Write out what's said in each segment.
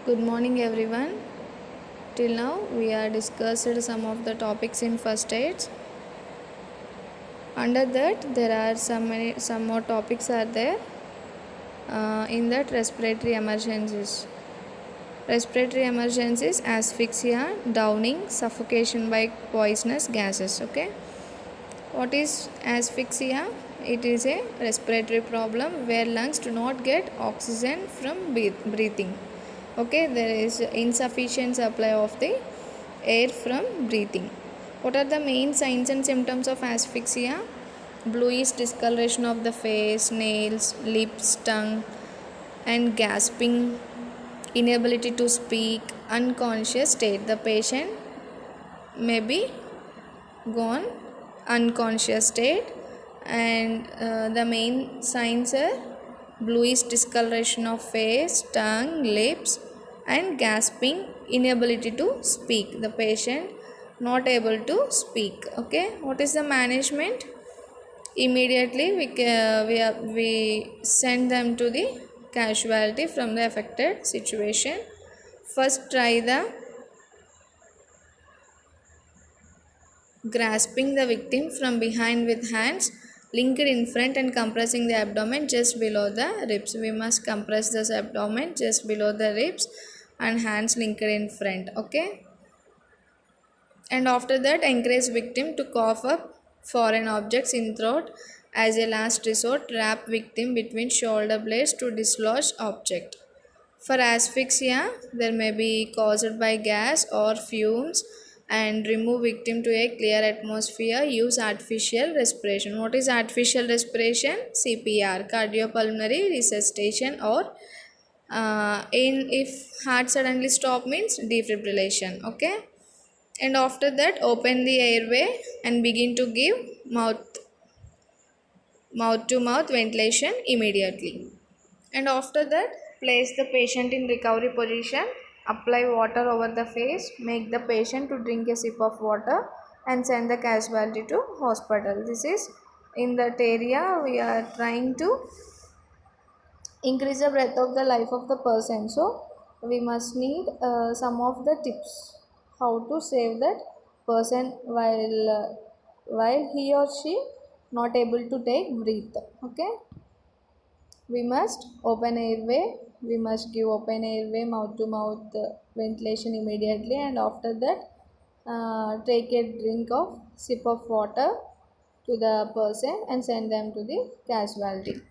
Good morning, everyone. Till now, we are discussed some of the topics in first aids. Under that, there are some more topics are there in that respiratory emergencies. Respiratory emergencies: asphyxia, drowning, suffocation by poisonous gases. Okay, what is asphyxia? It is a respiratory problem where lungs do not get oxygen from breathing. Okay, there is insufficient supply of the air from breathing. What are the main signs and symptoms of asphyxia? Bluish discoloration of the face, nails, lips, tongue, and gasping, inability to speak, unconscious state. The patient may be gone unconscious state, and the main signs are bluish discoloration of face, tongue, lips, and gasping, inability to speak. The patient not able to speak. Okay, what is the management? Immediately we send them to the casualty from the affected situation. First, try the grasping the victim from behind with hands linked in front and compressing the abdomen just below the ribs. We must compress this abdomen just below the ribs and hands linked in front. Okay, and after that, encourage victim to cough up foreign objects in throat. As a last resort, wrap victim between shoulder blades to dislodge object. For asphyxia, there may be caused by gas or fumes, and remove victim to a clear atmosphere. Use artificial respiration. What is artificial respiration? CPR, cardiopulmonary resuscitation, or in if heart suddenly stop means defibrillation. Okay, and after that, open the airway and begin to give mouth to mouth ventilation immediately. And after that, place the patient in recovery position, apply water over the face, make the patient to drink a sip of water, and send the casualty to hospital. This is in that area we are trying to increase the breadth of the life of the person. So we must need some of the tips how to save that person while he or she not able to take breath. Okay, we must open airway, we must give open airway mouth to mouth ventilation immediately, and after that take a drink of sip of water to the person and send them to the casualty.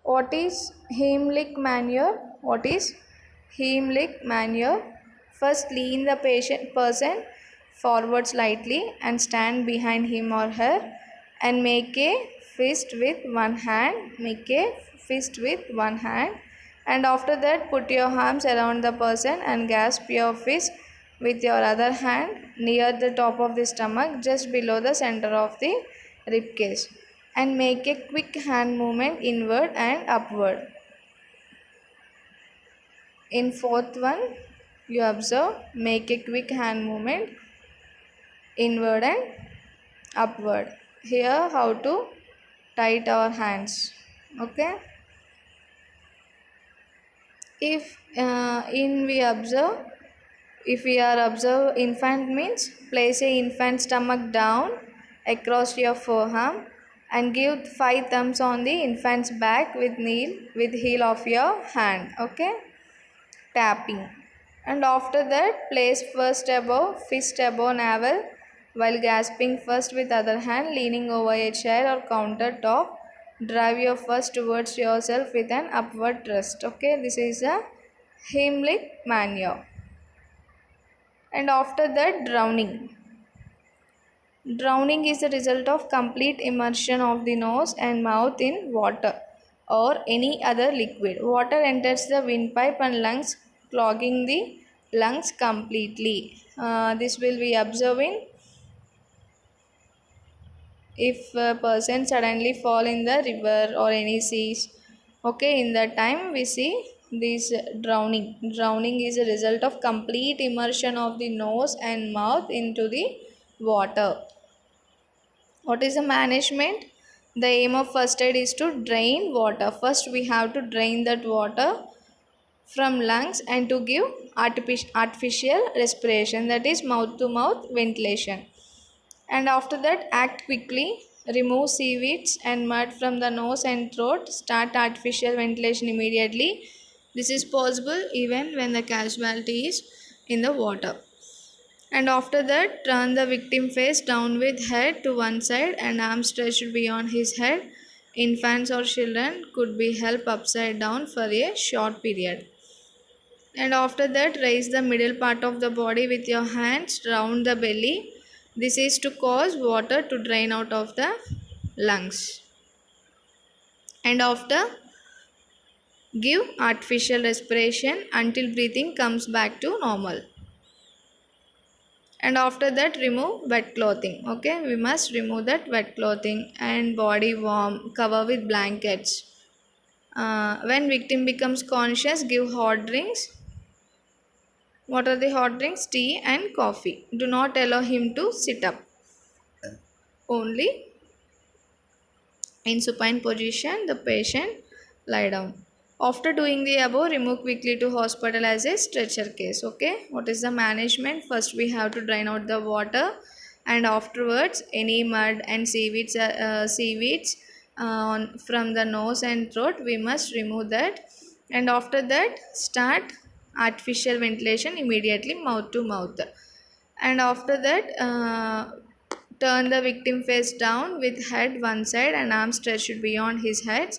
What is Heimlich maneuver? What is Heimlich maneuver? First, lean the person forward slightly and stand behind him or her and make a fist with one hand. Make a fist with one hand, and after that, put your arms around the person and grasp your fist with your other hand near the top of the stomach, just below the center of the rib cage, and make a quick hand movement inward and upward. In fourth one, you observe, make a quick hand movement inward and upward. Here, how to tight our hands. Okay. If in we observe, if we are observe infant means, place a infant stomach down across your forearm and give 5 thumbs on the infant's back with heel of your hand. Okay, tapping. And after that, place fist above navel while gasping first with other hand, leaning over a chair or countertop. Drive your fist towards yourself with an upward thrust. Okay, this is a Heimlich maneuver. And after that, drowning. Drowning is the result of complete immersion of the nose and mouth in water or any other liquid. Water enters the windpipe and lungs, clogging the lungs completely. This will be observing if a person suddenly fall in the river or any seas. Okay, in that time we see this drowning is a result of complete immersion of the nose and mouth into the water. What is the management? The aim of first aid is to drain water. First we have to drain that water from lungs and to give artificial respiration, that is mouth to mouth ventilation. And after that, act quickly, remove seaweeds and mud from the nose and throat, start artificial ventilation immediately. This is possible even when the casualty is in the water. And after that, turn the victim face down with head to one side and arms stretched beyond his head. Infants or children could be held upside down for a short period. And after that, raise the middle part of the body with your hands round the belly. This is to cause water to drain out of the lungs. And after, give artificial respiration until breathing comes back to normal. And after that, remove wet clothing. Okay, we must remove that wet clothing and body warm, cover with blankets. When victim becomes conscious, give hot drinks. What are the hot drinks? Tea and coffee. Do not allow him to sit up. Only in supine position, the patient lie down. After doing the above, remove quickly to hospital as a stretcher case. Okay. What is the management? First, we have to drain out the water, and afterwards, any mud and seaweeds from the nose and throat, we must remove that. And after that, start artificial ventilation immediately, mouth to mouth. And after that, turn the victim face down with head one side and arms stretched beyond his head.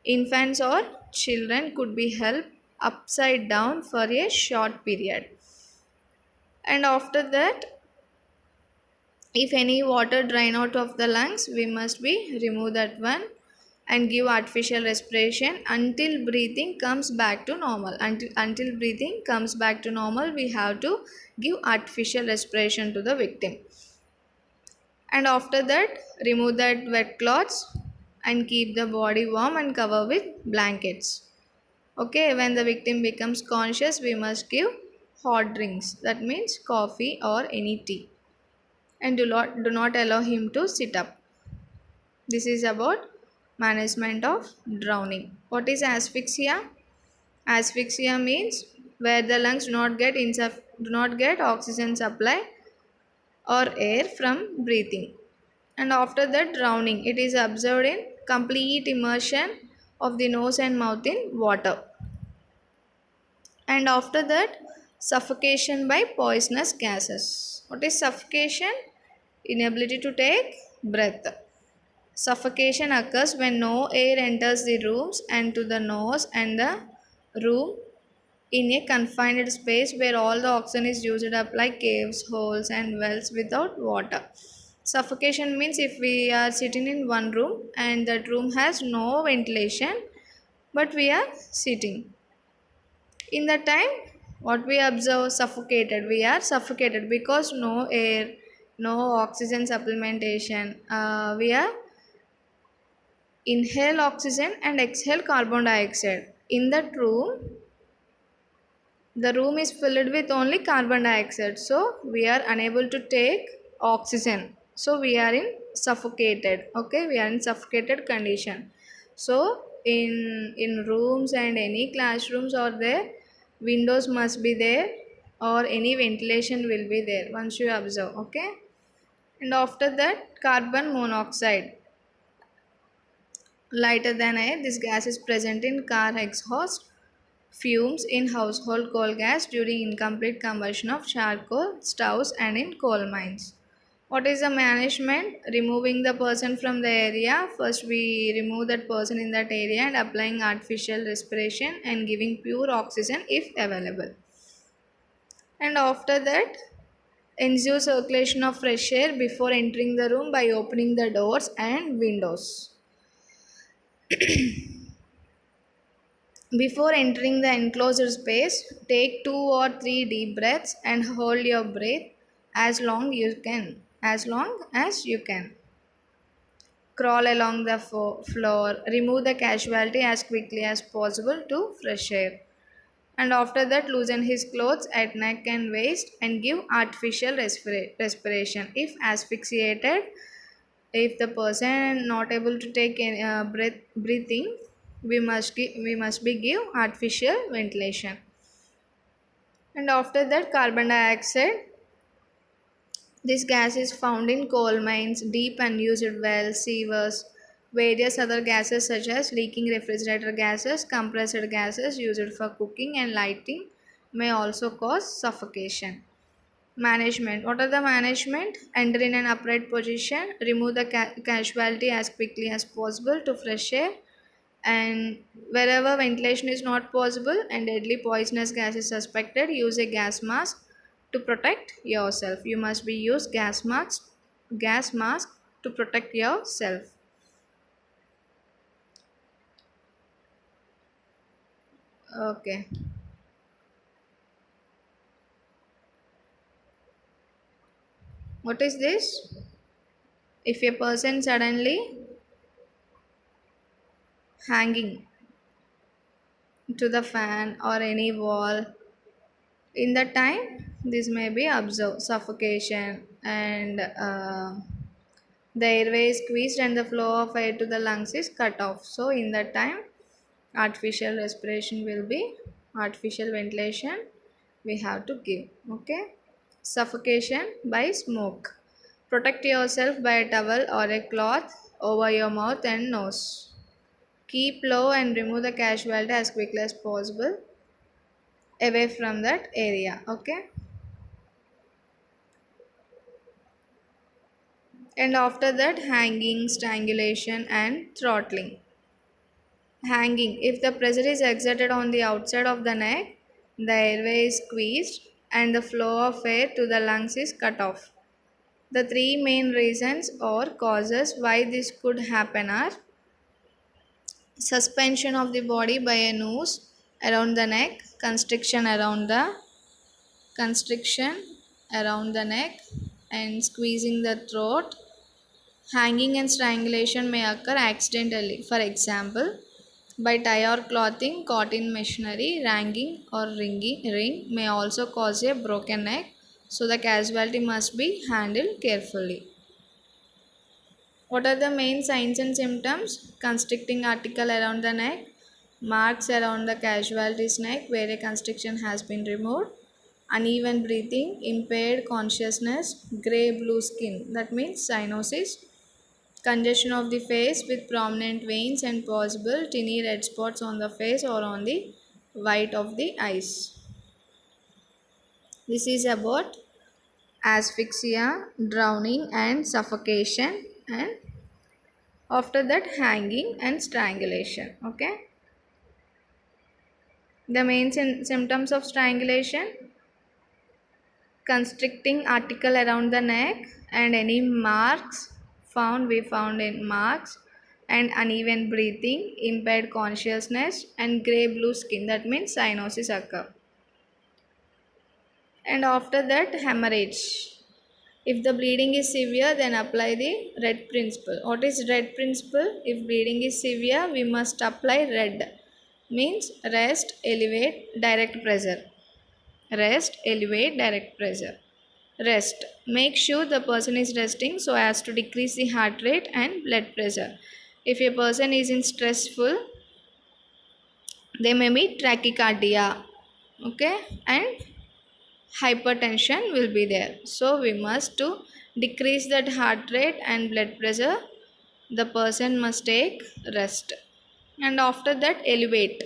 Infants or children could be held upside down for a short period. And after that, if any water drain out of the lungs, we must be remove that one and give artificial respiration until breathing comes back to normal. Until breathing comes back to normal, we have to give artificial respiration to the victim. And after that, remove that wet cloths and keep the body warm and cover with blankets. Okay, when the victim becomes conscious, we must give hot drinks, that means coffee or any tea, and do not allow him to sit up. This is about management of drowning. What is asphyxia? Asphyxia means where the lungs do not get oxygen supply or air from breathing. And after that, drowning, it is observed in complete immersion of the nose and mouth in water. And after that, suffocation by poisonous gases. What is suffocation? Inability to take breath. Suffocation occurs when no air enters the rooms and to the nose and the room in a confined space where all the oxygen is used up, like caves, holes and wells without water. Suffocation means if we are sitting in one room and that room has no ventilation, but we are sitting. In that time, what we observe, suffocated. We are suffocated because no air, no oxygen supplementation. We are inhale oxygen and exhale carbon dioxide. In that room, the room is filled with only carbon dioxide, so we are unable to take oxygen, so we are in suffocated. Okay, we are in suffocated condition. So in rooms and any classrooms are there, windows must be there or any ventilation will be there once you observe. Okay. And after that, carbon monoxide, lighter than air, this gas is present in car exhaust fumes, in household coal gas during incomplete combustion of charcoal stoves and in coal mines. What is the management? Removing the person from the area. First we remove that person in that area and applying artificial respiration and giving pure oxygen if available. And after that, ensure circulation of fresh air before entering the room by opening the doors and windows. Before entering the enclosed space, take 2 or 3 deep breaths and hold your breath as long as you can. Crawl along the floor, remove the casualty as quickly as possible to fresh air. And after that, loosen his clothes at neck and waist and give artificial respiration. If asphyxiated, If the person not able to take any, breathing, we must be give artificial ventilation. And after that, carbon dioxide. This gas is found in coal mines, deep unused wells, sewers, various other gases such as leaking refrigerator gases, compressed gases used for cooking and lighting may also cause suffocation. Management. What are the management? Enter in an upright position, remove the casualty as quickly as possible to fresh air, and wherever ventilation is not possible and deadly poisonous gas is suspected, use a gas mask to protect yourself. You must be use gas mask to protect yourself. Okay. What is this? If a person suddenly hanging to the fan or any wall, in that time this may be observed suffocation, and the airway is squeezed and the flow of air to the lungs is cut off. So in that time artificial respiration will be, artificial ventilation we have to give. Okay. Suffocation by smoke. Protect yourself by a towel or a cloth over your mouth and nose. Keep low and remove the casualty as quickly as possible away from that area. Okay. And after that, hanging, strangulation and throttling. Hanging. If the pressure is exerted on the outside of the neck, the airway is squeezed and the flow of air to the lungs is cut off. The three main reasons or causes why this could happen are suspension of the body by a noose around the neck, constriction around the neck and squeezing the throat. Hanging and strangulation may occur accidentally. For example, by tie or clothing, caught in machinery, ranging or ring may also cause a broken neck. So the casualty must be handled carefully. What are the main signs and symptoms? Constricting article around the neck, marks around the casualty's neck where a constriction has been removed, uneven breathing, impaired consciousness, grey blue skin, that means cyanosis, congestion of the face with prominent veins and possible tiny red spots on the face or on the white of the eyes. This is about asphyxia, drowning and suffocation, and after that hanging and strangulation. Okay. The main symptoms of strangulation: constricting article around the neck and any marks found, we found in marks, and uneven breathing, impaired consciousness and grey blue skin, that means cyanosis occur. And after that hemorrhage. If the bleeding is severe, then apply the red principle. What is red principle? If bleeding is severe, we must apply red, means rest, elevate, direct pressure. Rest, elevate, direct pressure. Rest. Make sure the person is resting so as to decrease the heart rate and blood pressure. If a person is in stressful, there may be tachycardia. Okay. And hypertension will be there. So we must to decrease that heart rate and blood pressure, the person must take rest. And after that, elevate.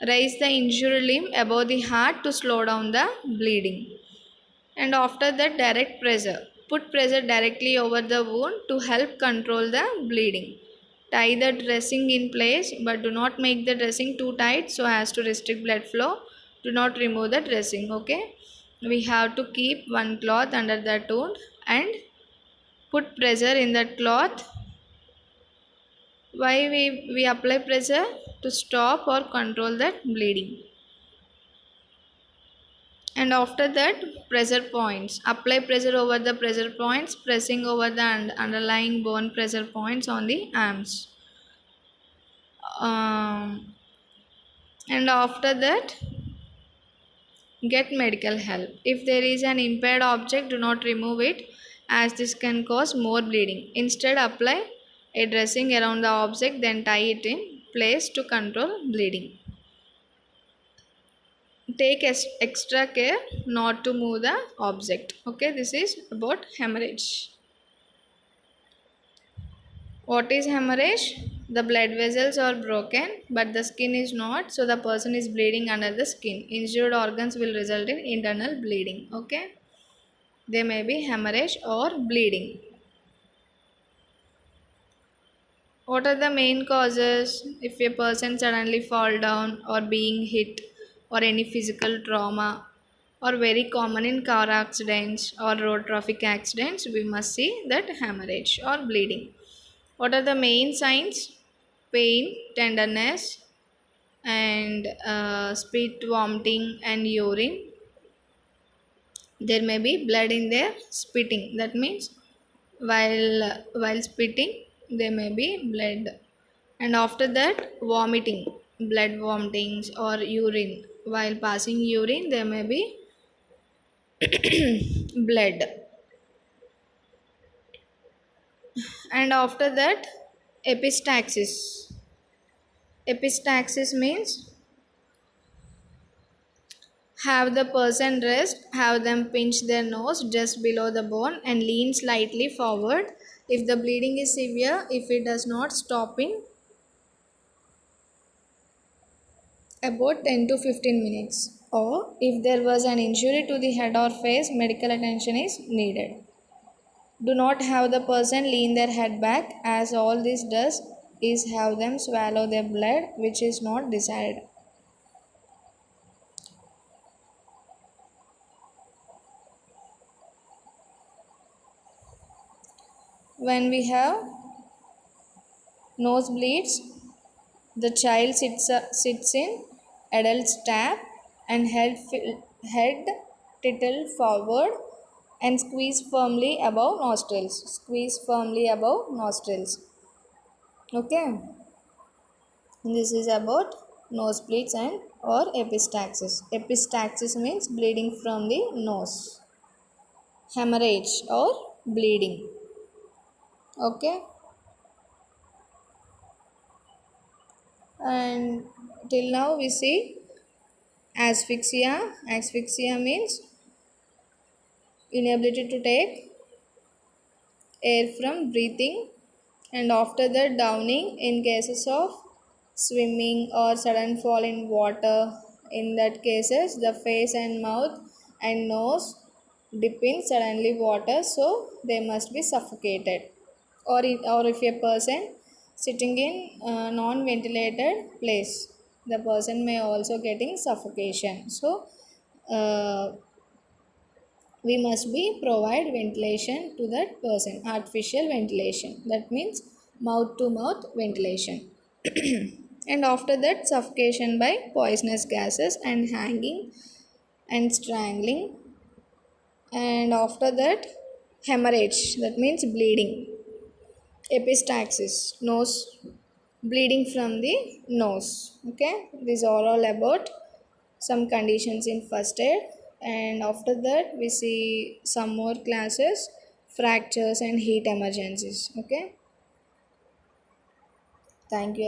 Raise the injured limb above the heart to slow down the bleeding. And after that, direct pressure. Put pressure directly over the wound to help control the bleeding. Tie the dressing in place, but do not make the dressing too tight so as to restrict blood flow. Do not remove the dressing. Okay. We have to keep one cloth under that wound and put pressure in that cloth. Why we apply pressure? To stop or control that bleeding. And after that, pressure points. Apply pressure over the pressure points, pressing over the underlying bone pressure points on the arms. And after that, get medical help. If there is an impaired object, do not remove it. as this can cause more bleeding. Instead, apply a dressing around the object, then tie it in place to control bleeding. Take extra care not to move the object. Okay, this is about hemorrhage. What is hemorrhage? The blood vessels are broken but the skin is not, so the person is bleeding under the skin. Injured organs will result in internal bleeding. Okay, they may be hemorrhage or bleeding. What are the main causes? If a person suddenly fall down or being hit or any physical trauma or very common in car accidents or road traffic accidents, we must see that hemorrhage or bleeding. What are the main signs? Pain, tenderness, and spit, vomiting, and urine. There may be blood in their spitting. That means while spitting, there may be blood. And after that, vomiting, blood vomitings or urine. While passing urine, there may be blood. And after that, epistaxis. Epistaxis means have the person rest, have them pinch their nose just below the bone and lean slightly forward. If the bleeding is severe, if it does not stop in about 10 to 15 minutes, or if there was an injury to the head or face, medical attention is needed. Do not have the person lean their head back, as all this does is have them swallow their blood, which is not desired. When we have nosebleeds, the child sits in adult's tap and head tilted forward and squeeze firmly above nostrils. Squeeze firmly above nostrils. Okay. This is about nosebleeds and or epistaxis. Epistaxis means bleeding from the nose. Hemorrhage or bleeding. Okay. And till now we see asphyxia. Asphyxia means inability to take air from breathing, and after that downing in cases of swimming or sudden fall in water. In that cases the face and mouth and nose dip in suddenly water, so they must be suffocated. Or if a person sitting in a non-ventilated place, the person may also getting suffocation. So uh, we must be provide ventilation to that person, artificial ventilation, that means mouth to mouth ventilation. And after that suffocation by poisonous gases and hanging and strangling. And after that hemorrhage, that means bleeding. Epistaxis, nose, bleeding from the nose. Okay, these are all about some conditions in first aid. And after that we see some more classes, fractures and heat emergencies. Okay, thank you.